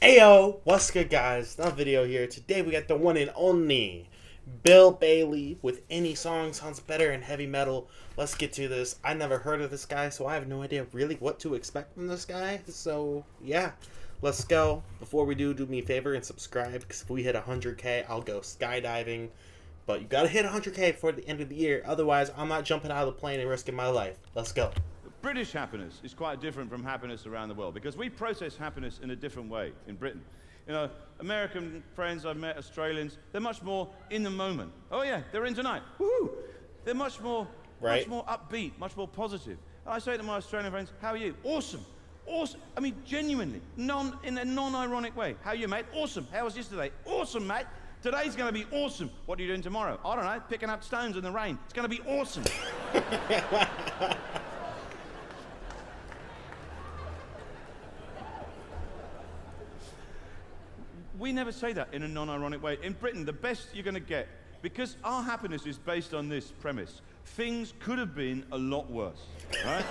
Ayo, what's good guys? Another video here. Today we got the one and only Bill Bailey with Any Song Sounds Better in Heavy Metal. Let's get to this. I never heard of this guy, so I have no idea really what to expect from this guy. So yeah, let's go. Before we do me a favor and subscribe, because if we hit 100k, I'll go skydiving. But you gotta hit 100k before the end of the year. Otherwise, I'm not jumping out of the plane and risking my life. Let's go. British happiness is quite different from happiness around the world because we process happiness in a different way in Britain. You know, American friends I've met, Australians, they're much more in the moment. Oh yeah, they're in tonight. Woohoo! They're much more upbeat, much more positive. And I say to my Australian friends, how are you? Awesome. Awesome. I mean, genuinely, in a non-ironic way. How are you, mate? Awesome. How was yesterday? Awesome, mate. Today's going to be awesome. What are you doing tomorrow? I don't know, picking up stones in the rain. It's going to be awesome. We never say that in a non-ironic way. In Britain, the best you're going to get, because our happiness is based on this premise, things could have been a lot worse, right?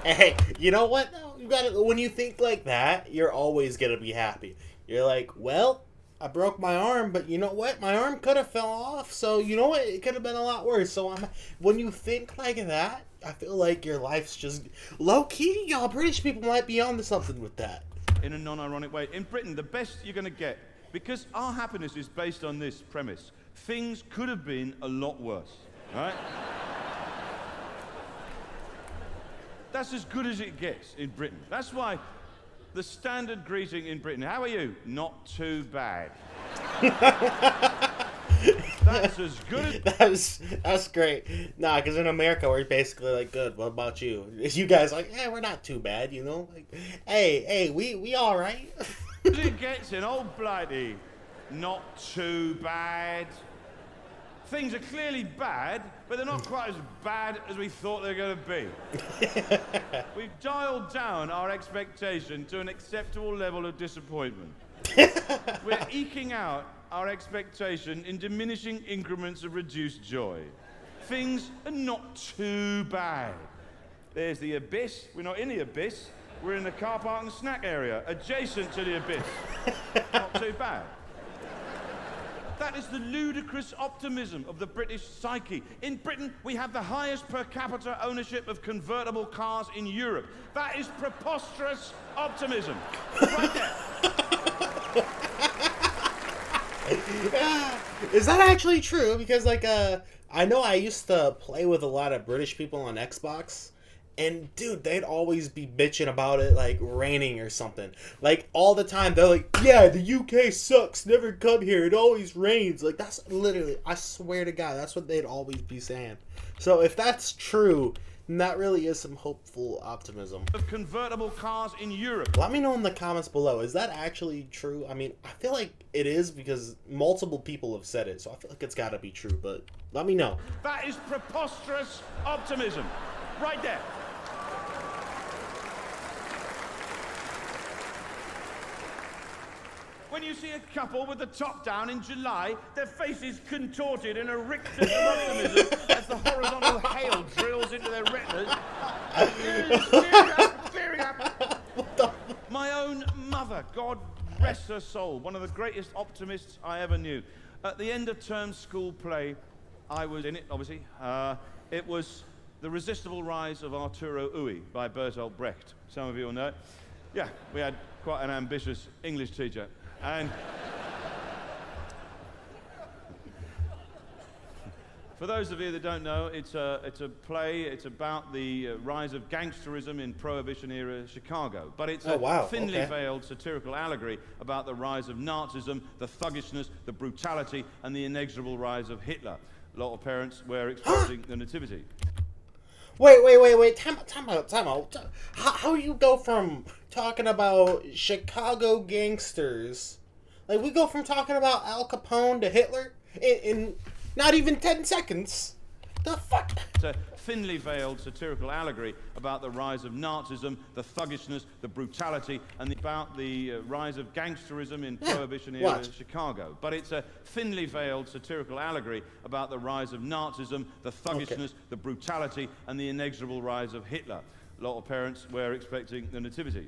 Hey, you know what? You gotta, when you think like that, you're always going to be happy. You're like, well, I broke my arm, but you know what? My arm could have fell off, so you know what? It could have been a lot worse. So when you think like that, I feel like your life's just low-key. Y'all British people might be onto something with that. In a non-ironic way. In Britain, the best you're going to get, because our happiness is based on this premise, things could have been a lot worse, right? That's as good as it gets in Britain. That's why the standard greeting in Britain, how are you? Not too bad. That's as good as... That's great. Nah, because in America, we're basically like, good, what about you? You guys like, we're not too bad, you know? Like, hey, we all right. It gets in old blighty. Not too bad. Things are clearly bad, but they're not quite as bad as we thought they were going to be. We've dialed down our expectation to an acceptable level of disappointment. We're eking out our expectation in diminishing increments of reduced joy. Things are not too bad. There's the abyss. We're not in the abyss. We're in the car park and snack area, adjacent to the abyss. Not too bad. That is the ludicrous optimism of the British psyche. In Britain, we have the highest per capita ownership of convertible cars in Europe. That is preposterous optimism. Right there. Is that actually true? Because like I know I used to play with a lot of British people on Xbox, and dude, they'd always be bitching about it like raining or something. Like all the time they're like, yeah, the UK sucks, never come here, it always rains. Like that's literally, I swear to God, that's what they'd always be saying. So if that's true, then that really is some hopeful optimism. Of convertible cars in Europe. Let me know in the comments below. Is that actually true? I mean, I feel like it is because multiple people have said it, so I feel like it's got to be true, but let me know. That is preposterous optimism. Right there. When you see a couple with the top down in July, their faces contorted in a rictus of optimism as the horizontal hail drills into their retinas. Cheering up. My own mother, God rest her soul, one of the greatest optimists I ever knew. At the end of term school play, I was in it, obviously. It was The Resistible Rise of Arturo Ui by Bertolt Brecht. Some of you will know it. Yeah, we had quite an ambitious English teacher. And for those of you that don't know, it's a play. It's about the rise of gangsterism in Prohibition-era Chicago. But it's a thinly veiled satirical allegory about the rise of Nazism, the thuggishness, the brutality, and the inexorable rise of Hitler. A lot of parents were expecting the nativity. Wait. Time out. How you go from talking about Chicago gangsters, like we go from talking about Al Capone to Hitler in not even 10 seconds? The fuck? It's a thinly veiled satirical allegory about the rise of Nazism, the thuggishness, the brutality, and about the rise of gangsterism in Prohibition-era Chicago. But it's a thinly veiled satirical allegory about the rise of Nazism, the thuggishness, the brutality, and the inexorable rise of Hitler. A lot of parents were expecting the nativity.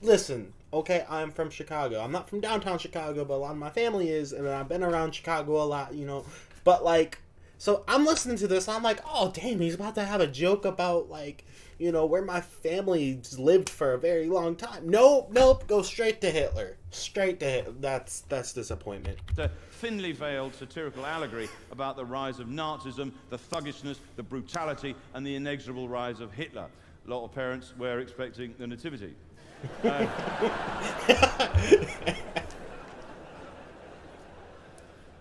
Listen, okay, I'm from Chicago. I'm not from downtown Chicago, but a lot of my family is, and I've been around Chicago a lot, you know. But, like, so I'm listening to this, I'm like, oh, damn, he's about to have a joke about, like, you know, where my family's lived for a very long time. Nope, go straight to Hitler. Straight to Hitler. That's disappointment. A thinly veiled satirical allegory about the rise of Nazism, the thuggishness, the brutality, and the inexorable rise of Hitler. A lot of parents were expecting the nativity.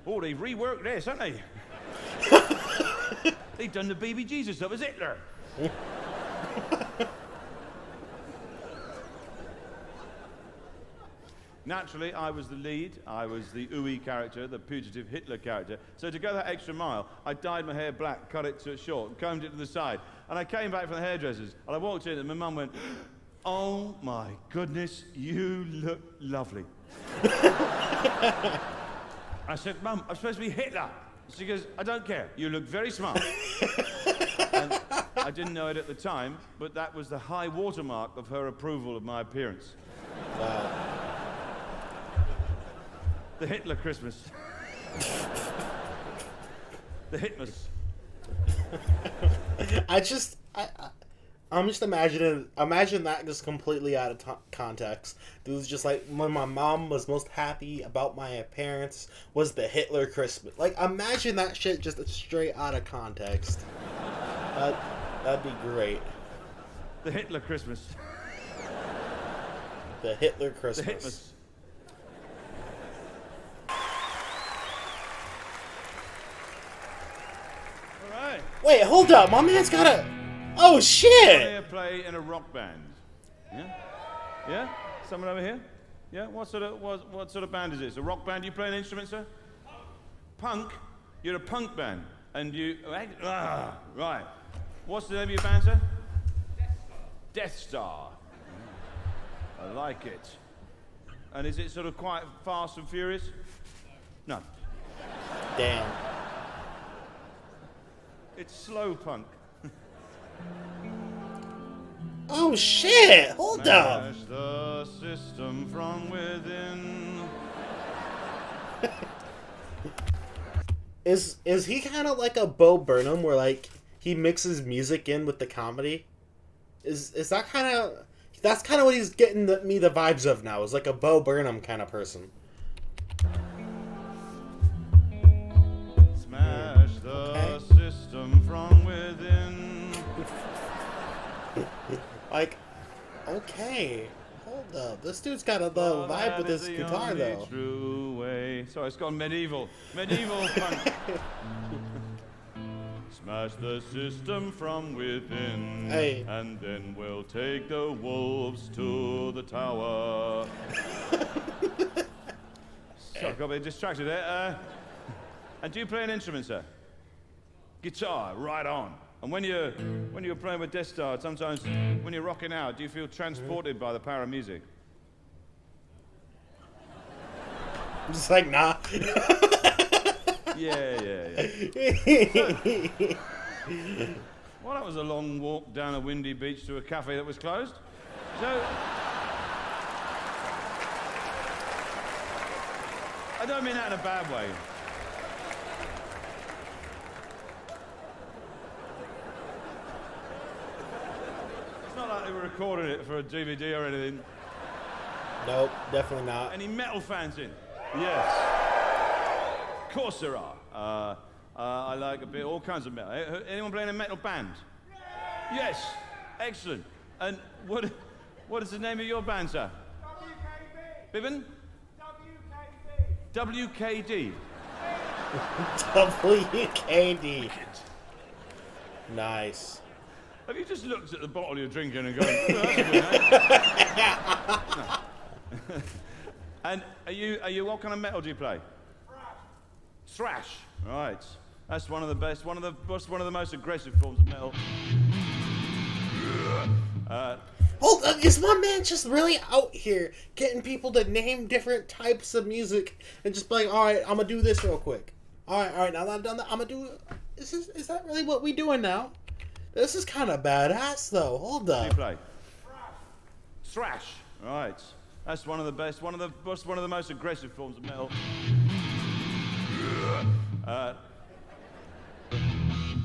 Oh, they've reworked this, haven't they? They've done the baby Jesus up as Hitler. Naturally, I was the lead. I was the ooey character, the putative Hitler character. So to go that extra mile, I dyed my hair black, cut it short, and combed it to the side. And I came back from the hairdressers, and I walked in, and my mum went, "Oh my goodness, you look lovely." I said, "Mum, I'm supposed to be Hitler." She goes, "I don't care. You look very smart." And I didn't know it at the time, but that was the high watermark of her approval of my appearance. Wow. The Hitler Christmas. The Hitmas. I'm just imagine that just completely out of context. It was just like, when my mom was most happy about my appearance was the Hitler Christmas. Like, imagine that shit just straight out of context. That'd be great. The Hitler Christmas. The Hitler Christmas. The Hitmas. All right. Wait, hold up. My man's got a... Oh, shit! I play in a rock band. Yeah? Yeah? Someone over here? Yeah? What sort of band is it? It's a rock band. You play an instrument, sir? Punk? You're a punk band. And you... right. What's the name of your band, sir? Death Star. I like it. And is it sort of quite fast and furious? No. Damn. It's slow punk. Oh shit! Hold up. Smash the system from within. Is he kind of like a Bo Burnham, where like he mixes music in with the comedy? Is that kind of... That's kind of what he's getting me the vibes of now. Is like a Bo Burnham kind of person. Smash the system from within. Like, okay, hold up. This dude's got a vibe with his guitar, though. True way. Sorry, it's gone medieval. Medieval punk. Smash the system from within, hey. And then we'll take the wolves to the tower. So I got a bit distracted there. And do you play an instrument, sir? Guitar, right on. And when you're playing with Death Star, sometimes when you're rocking out, do you feel transported by the power of music? I'm just like, nah. Yeah. Well, that was a long walk down a windy beach to a cafe that was closed. So, I don't mean that in a bad way. It's not like they were recording it for a DVD or anything. Nope, definitely not. Any metal fans in? Yes. Of course there are. I like a bit, all kinds of metal. Anyone playing a metal band? Yes. Excellent. And what is the name of your band, sir? WKD. Bibbin? WKD. WKD. WKD. Nice. Have you just looked at the bottle you're drinking and going, oh, that's a good name? No. And are you what kind of metal do you play? Thrash. Right. That's one of the best, one of the most aggressive forms of metal. Hold up, is my man just really out here getting people to name different types of music and just be like, all right, I'm gonna do this real quick. All right, now that I've done that, I'm gonna do. Is that really what we doing now? This is kind of badass, though. Hold up. What do you play? thrash. Right. That's one of the best, one of the most aggressive forms of metal.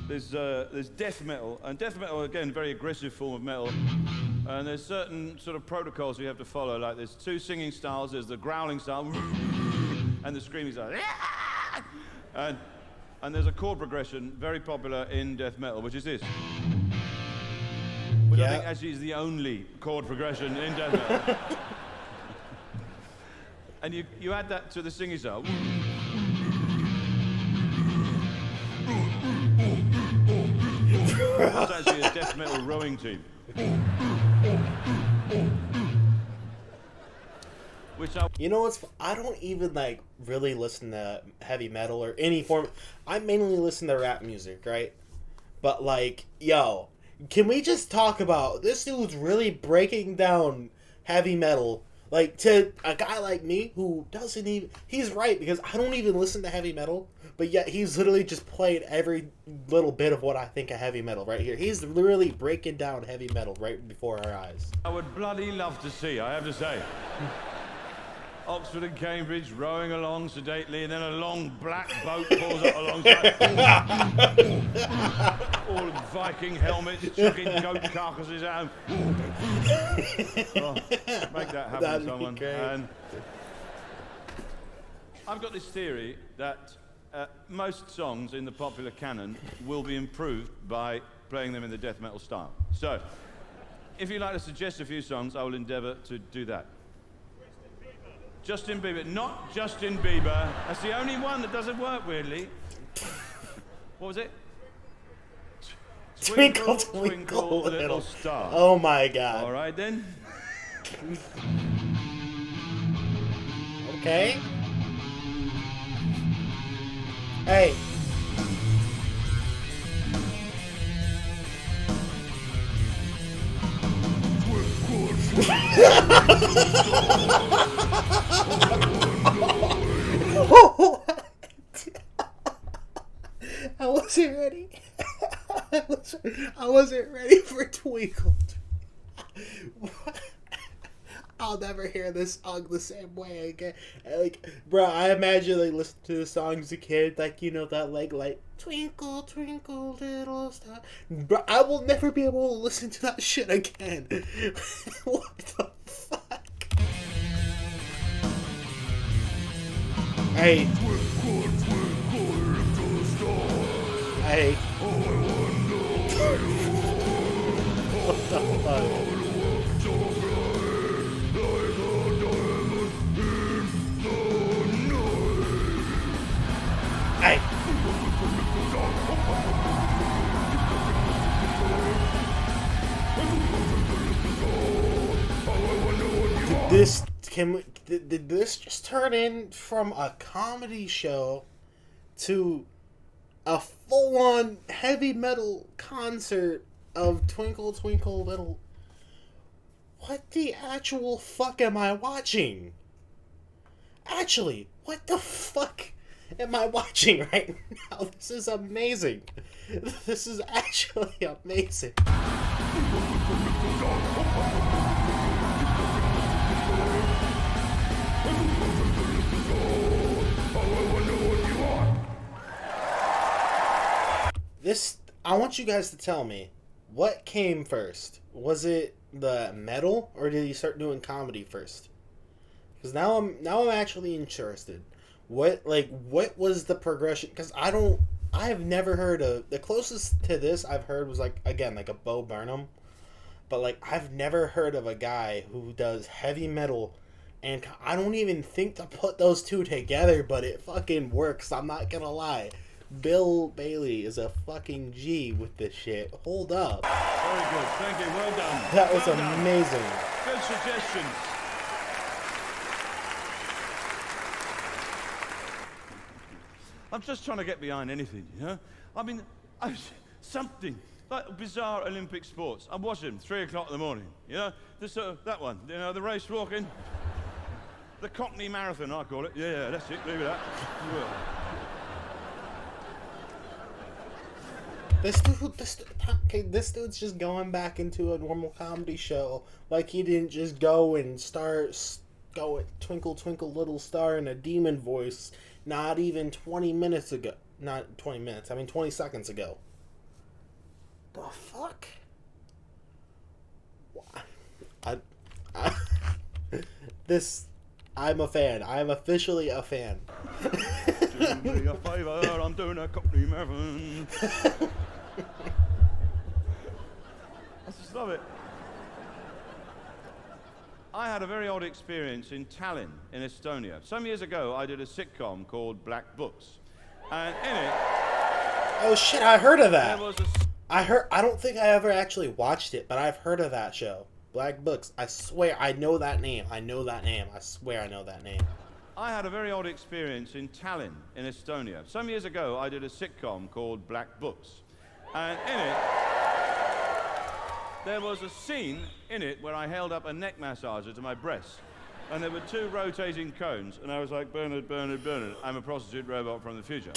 There's death metal, and death metal, again, very aggressive form of metal. And there's certain sort of protocols you have to follow, like there's two singing styles. There's the growling style and the screaming style. And there's a chord progression very popular in death metal, which is this. Which I think actually is the only chord progression in death metal. And you add that to the singing style. It's actually a death metal rowing team. You know what's? I don't even like really listen to heavy metal or any form. I mainly listen to rap music, right? But like, yo, can we just talk about this dude's really breaking down heavy metal? Like, to a guy like me who doesn't even... He's right, because I don't even listen to heavy metal, but yet he's literally just played every little bit of what I think of heavy metal right here. He's literally breaking down heavy metal right before our eyes. I would bloody love to see, I have to say. Oxford and Cambridge rowing along sedately, and then a long black boat pulls up alongside. All Viking helmets, chucking goat carcasses out. Oh, make that happen, That'd someone. be great. And I've got this theory that most songs in the popular canon will be improved by playing them in the death metal style. So, if you'd like to suggest a few songs, I will endeavour to do that. Justin Bieber, not Justin Bieber. That's the only one that doesn't work, weirdly. What was it? Twinkle, twinkle, little star. Oh my god. All right, then. Okay. Hey. I wasn't ready. I wasn't ready for Twinkle. I'll never hear this song the same way again. Like, bro, I imagine like listening to the song as a kid, like, you know, that like Twinkle, Twinkle, Little Star. Bro, I will never be able to listen to that shit again. What the fuck? Hey. Hey. What the fuck? Hey. Did this just turn in from a comedy show to a full-on heavy metal concert of Twinkle Twinkle Little? What the actual fuck am I watching? Actually, what the fuck am I watching right now? This is amazing. This is actually amazing. I want you guys to tell me, what came first? Was it the metal, or did you start doing comedy first? Because now I'm actually interested. What was the progression? Because I have never heard of, the closest to this I've heard was like a Bo Burnham, but like I've never heard of a guy who does heavy metal, and I don't even think to put those two together, but it fucking works. I'm not gonna lie. Bill Bailey is a fucking G with this shit. Hold up. Very good. Thank you. Well done. That was well done. amazing. Good suggestions. I'm just trying to get behind anything, you know? I mean, something like bizarre Olympic sports. I'm watching 3 o'clock in the morning, you know? That one, you know, the race walking. The Cockney Marathon, I call it. Yeah, that's it. Leave it at that. This dude's just going back into a normal comedy show. Like, he didn't just go and go at Twinkle Twinkle Little Star in a demon voice not even 20 minutes ago. Not 20 minutes, I mean 20 seconds ago. The fuck? I'm a fan. I'm officially a fan. Do me a favor, I'm doing a Cockney Marathon. I just love it. I had a very odd experience in Tallinn, in Estonia. Some years ago, I did a sitcom called Black Books. And in it... Oh shit, I heard of that. There was I don't think I ever actually watched it, but I've heard of that show. Black Books. I swear, I know that name. I swear I know that name. I had a very odd experience in Tallinn, in Estonia. Some years ago, I did a sitcom called Black Books. And in it, there was a scene in it where I held up a neck massager to my breast. And there were two rotating cones, and I was like, Bernard, Bernard, Bernard, I'm a prostitute robot from the future.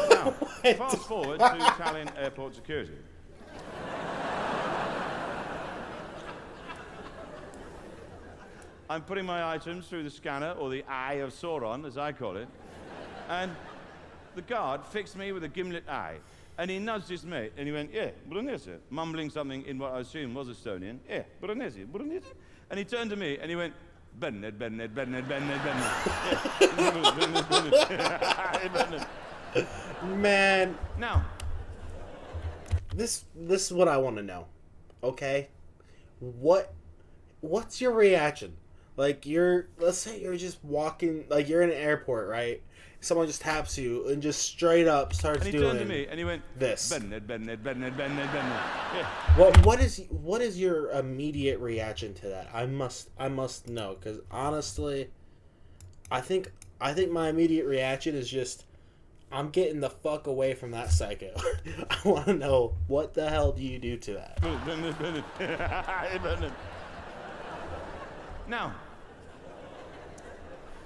Now, fast forward to Tallinn airport security. I'm putting my items through the scanner, or the eye of Sauron, as I call it, and the guard fixed me with a gimlet eye, and he nudged his mate, and he went, yeah, Brunese, mumbling something in what I assume was Estonian, yeah, Brunese, Brunese, and he turned to me, and he went, Bernard, Bernard, Bernard, Bernard, Bernard. Man. Now, this is what I want to know, okay? What's your reaction? Like, let's say you're just walking, like you're in an airport, right? Someone just taps you and just straight up starts doing. And he turned to me and he went, this. Bernard, Bernard, Bernard, Bernard, Bernard. Yeah. What is your immediate reaction to that? I must know, because honestly, I think my immediate reaction is just, I'm getting the fuck away from that psycho. I want to know, what the hell do you do to that? Bernard, Bernard. Bernard. Now,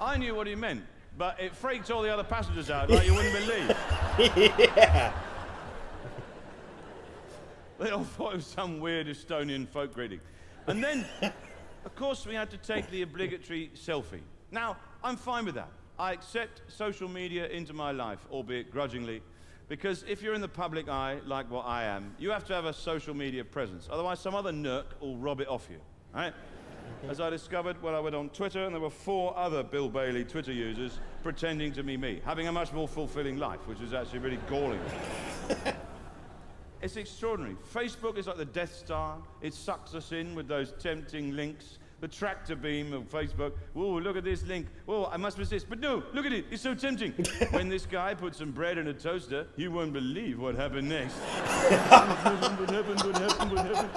I knew what he meant, but it freaked all the other passengers out like you wouldn't believe. Yeah. They all thought it was some weird Estonian folk greeting. And then, of course, we had to take the obligatory selfie. Now, I'm fine with that. I accept social media into my life, albeit grudgingly, because if you're in the public eye, like what I am, you have to have a social media presence. Otherwise, some other nerk will rob it off you, right? As I discovered when I went on Twitter, and there were 4 other Bill Bailey Twitter users pretending to be me, having a much more fulfilling life, which was actually really galling. It's extraordinary. Facebook is like the Death Star. It sucks us in with those tempting links. The tractor beam of Facebook. Oh, look at this link. Oh, I must resist. But no, look at it. It's so tempting. When this guy put some bread in a toaster, you won't believe what happened next. What happened?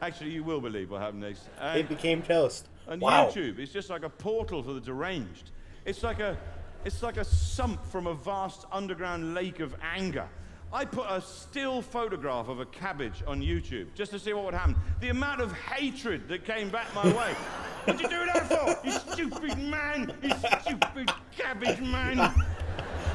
Actually, you will believe what happened next. It became toast. And wow. YouTube is just like a portal for the deranged. It's like a sump from a vast underground lake of anger. I put a still photograph of a cabbage on YouTube just to see what would happen. The amount of hatred that came back my way. What'd you do that for? You stupid man! You stupid cabbage man!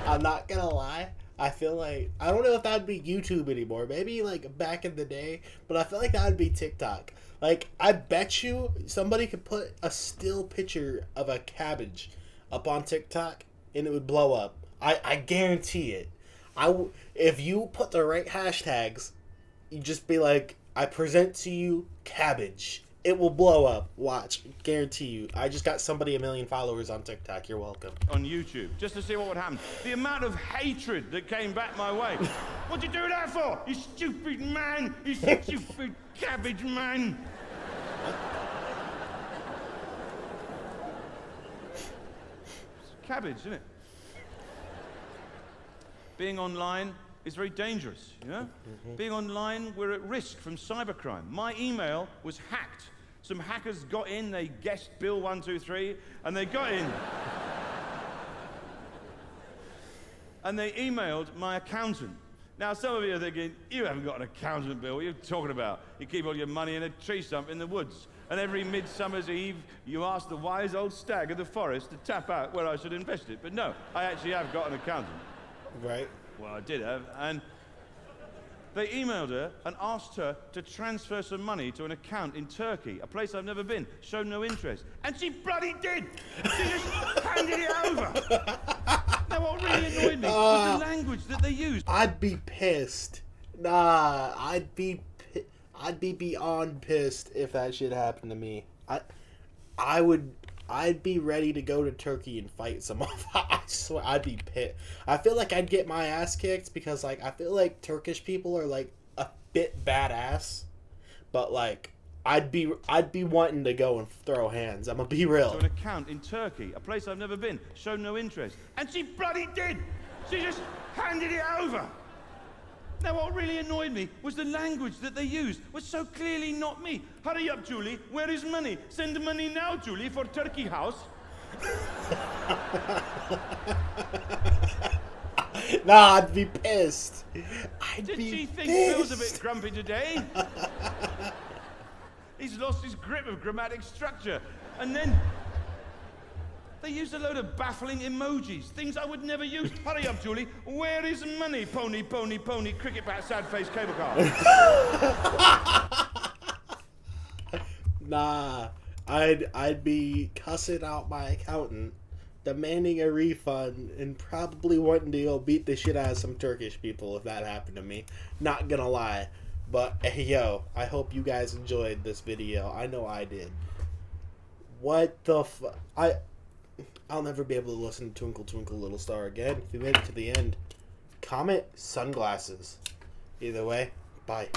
I'm not gonna lie. I feel like, I don't know if that'd be YouTube anymore. Maybe like back in the day, but I feel like that'd be TikTok. Like, I bet you somebody could put a still picture of a cabbage up on TikTok and it would blow up. I guarantee it. If you put the right hashtags, you just be like, I present to you cabbage. It will blow up. Watch. Guarantee you. I just got somebody 1 million followers on TikTok. You're welcome. On YouTube, just to see what would happen. The amount of hatred that came back my way. What'd you do that for? You stupid man! You stupid cabbage man! It's cabbage, isn't it? Being online is very dangerous, you know? Being online, we're at risk from cybercrime. My email was hacked. Some hackers got in, they guessed Bill 123, and they got in. And they emailed my accountant. Now, some of you are thinking, you haven't got an accountant, Bill. What are you talking about? You keep all your money in a tree stump in the woods. And every midsummer's eve, you ask the wise old stag of the forest to tap out where I should invest it. But no, I actually have got an accountant. Right. Well, I did have, and they emailed her and asked her to transfer some money to an account in Turkey, a place I've never been, showed no interest. And she bloody did! She just handed it over! Now, what really annoyed me was the language that they used. I'd be pissed. Nah, I'd be beyond pissed if that shit happened to me. I'd be ready to go to Turkey and fight someone. I swear, I'd be pissed. I feel like I'd get my ass kicked because, like, I feel like Turkish people are, like, a bit badass. But, like, I'd be wanting to go and throw hands. I'm gonna be real. To an account in Turkey, a place I've never been, showed no interest. And she bloody did! She just handed it over! Now, what really annoyed me was the language that they used was so clearly not me. Hurry up, Julie. Where is money? Send the money now, Julie, for Turkey House. Nah, I'd be pissed. Did she think Bill's a bit grumpy today? He's lost his grip of grammatic structure. And then they used a load of baffling emojis, things I would never use. Hurry up, Julie. Where is money? Pony, pony, pony, cricket bat, sad face, cable car. Nah, I'd be cussing out my accountant, demanding a refund, and probably wanting to go beat the shit out of some Turkish people if that happened to me. Not gonna lie. But, hey, yo, I hope you guys enjoyed this video. I know I did. What the I'll never be able to listen to Twinkle Twinkle Little Star again. If you made it to the end, comment sunglasses. Either way, bye.